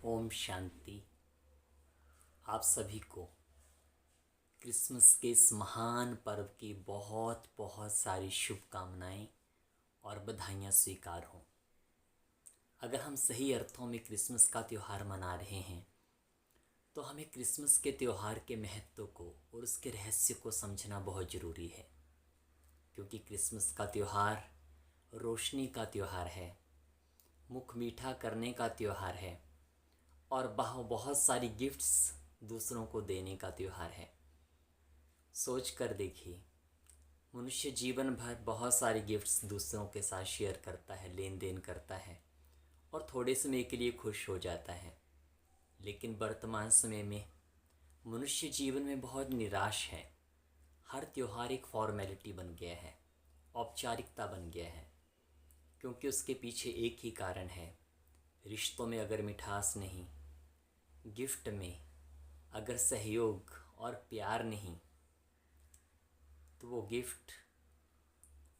ओम शांति। आप सभी को क्रिसमस के इस महान पर्व की बहुत बहुत सारी शुभकामनाएं और बधाइयाँ स्वीकार हों। अगर हम सही अर्थों में क्रिसमस का त्यौहार मना रहे हैं तो हमें क्रिसमस के त्यौहार के महत्व को और उसके रहस्य को समझना बहुत ज़रूरी है, क्योंकि क्रिसमस का त्यौहार रोशनी का त्यौहार है, मुख मीठा करने का त्यौहार है और बहुत सारी गिफ्ट्स दूसरों को देने का त्यौहार है। सोच कर देखिए, मनुष्य जीवन भर बहुत सारी गिफ्ट्स दूसरों के साथ शेयर करता है, लेन देन करता है और थोड़े समय के लिए खुश हो जाता है। लेकिन वर्तमान समय में मनुष्य जीवन में बहुत निराश है। हर त्यौहार एक फॉर्मेलिटी बन गया है, औपचारिकता बन गया है, क्योंकि उसके पीछे एक ही कारण है। रिश्तों में अगर मिठास नहीं, गिफ्ट में अगर सहयोग और प्यार नहीं, तो वो गिफ्ट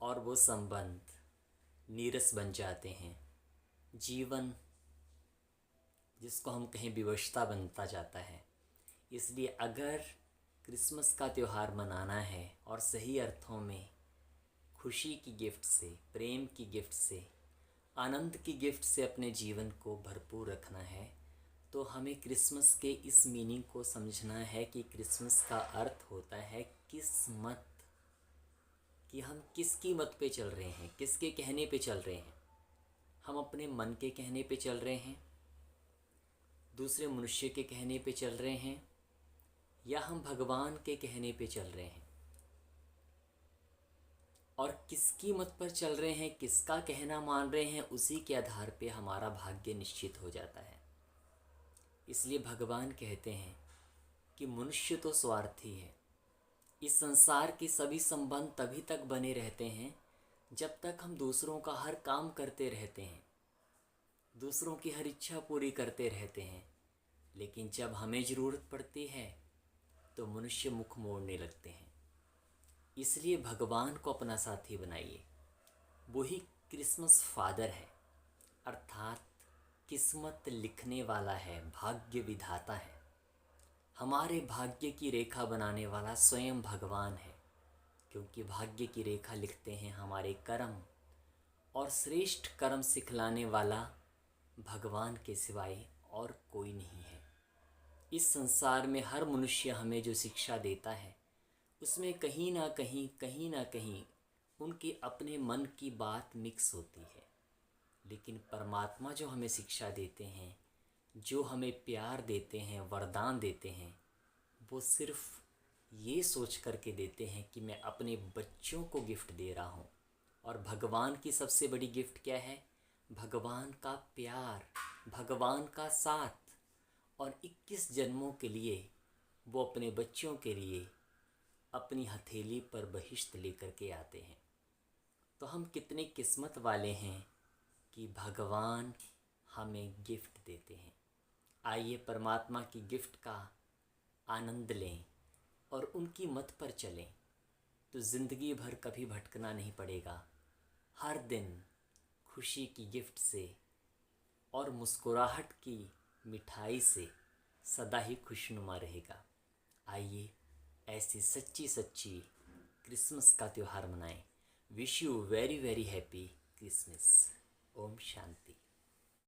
और वो संबंध नीरस बन जाते हैं। जीवन जिसको हम कहें विवशता बनता जाता है। इसलिए अगर क्रिसमस का त्यौहार मनाना है और सही अर्थों में खुशी की गिफ्ट से, प्रेम की गिफ्ट से, आनंद की गिफ्ट से अपने जीवन को भरपूर रखना है, तो हमें क्रिसमस के इस मीनिंग को समझना है कि क्रिसमस का अर्थ होता है किस्मत, कि हम किसकी मत पे चल रहे हैं, किसके कहने पे चल रहे हैं। हम अपने मन के कहने पे चल रहे हैं, दूसरे मनुष्य के कहने पे चल रहे हैं, या हम भगवान के कहने पे चल रहे हैं। और किसकी मत पर चल रहे हैं, किसका कहना मान रहे हैं, उसी के आधार पे हमारा भाग्य निश्चित हो जाता है। इसलिए भगवान कहते हैं कि मनुष्य तो स्वार्थी है। इस संसार के सभी संबंध तभी तक बने रहते हैं जब तक हम दूसरों का हर काम करते रहते हैं, दूसरों की हर इच्छा पूरी करते रहते हैं। लेकिन जब हमें ज़रूरत पड़ती है तो मनुष्य मुख मोड़ने लगते हैं। इसलिए भगवान को अपना साथी बनाइए। वही क्रिसमस फादर है, अर्थात किस्मत लिखने वाला है, भाग्य विधाता है। हमारे भाग्य की रेखा बनाने वाला स्वयं भगवान है, क्योंकि भाग्य की रेखा लिखते हैं हमारे कर्म, और श्रेष्ठ कर्म सिखलाने वाला भगवान के सिवाय और कोई नहीं है। इस संसार में हर मनुष्य हमें जो शिक्षा देता है, उसमें कहीं ना कहीं उनके अपने मन की बात मिक्स होती है। लेकिन परमात्मा जो हमें शिक्षा देते हैं, जो हमें प्यार देते हैं, वरदान देते हैं, वो सिर्फ ये सोच करके देते हैं कि मैं अपने बच्चों को गिफ्ट दे रहा हूँ। और भगवान की सबसे बड़ी गिफ्ट क्या है? भगवान का प्यार, भगवान का साथ। और 21 जन्मों के लिए वो अपने बच्चों के लिए अपनी हथेली पर बहिश्त लेकर के आते हैं। तो हम कितने किस्मत वाले हैं कि भगवान हमें गिफ्ट देते हैं। आइए परमात्मा की गिफ्ट का आनंद लें और उनकी मत पर चलें, तो ज़िंदगी भर कभी भटकना नहीं पड़ेगा। हर दिन खुशी की गिफ्ट से और मुस्कुराहट की मिठाई से सदा ही खुशनुमा रहेगा। आइए ऐसी सच्ची सच्ची क्रिसमस का त्यौहार मनाएं। Wish you very very happy Christmas. ओम शांति।